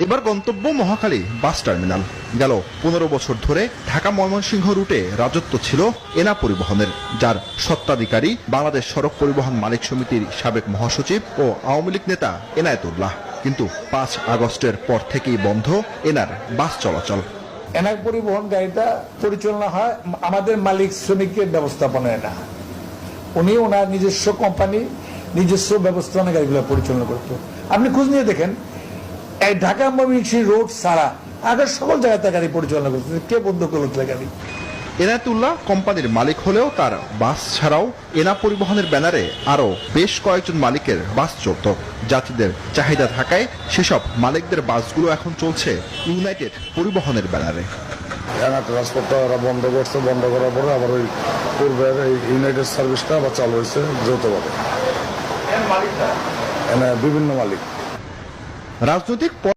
এবার গন্তব্য Mohakhali bus terminal. গেল ১৫ বছর ধরে ঢাকা ময়মনসিংহ রুটে রাজত্ব ছিল এনা পরিবহনের, যার স্বত্বাধিকারী বাংলাদেশ সড়ক পরিবহন মালিক সমিতির সাবেক মহাসচিব ও আওয়ামী লীগ নেতা এনায়েতুল্লাহ। কিন্তু ৫ আগস্টের পর থেকেই বন্ধ এনার বাস চলাচল। এনার পরিবহন গাড়িটা পরিচালনা হয় আমাদের মালিক শ্রমিকের ব্যবস্থাপনায় না, উনি ওনার নিজস্ব কোম্পানি নিজস্ব ব্যবস্থাপনা গাড়িগুলো পরিচালনা করতো। আপনি খোঁজ নিয়ে দেখেন এই ঢাকা ময়মনসিংহ রোড ছাড়া আগে সকল জায়গাতে গাড়ি পরিচালনা করতে, কে বন্ধ করলো গাড়ি? এনায়েতুল্লাহ কোম্পানির মালিক হলেও তার বাস ছাড়াও এনা পরিবহনের ব্যানারে আরও বেশ কয়েকজন মালিকের বাস চলত। যাত্রীদের চাহিদা থাকায় সেসব মালিকদের বাসগুলো এখন চলছে ইউনাইটেড পরিবহনের ব্যানারে। এনা ট্রান্সপোর্টটা ওরা বন্ধ করছে, বন্ধ করার পরে আবার ওই পূর্বের এই ইউনাইটেড সার্ভিসটা আবার চালু হয়েছে যৌথভাবে। বিভিন্ন মালিক। রাজনৈতিক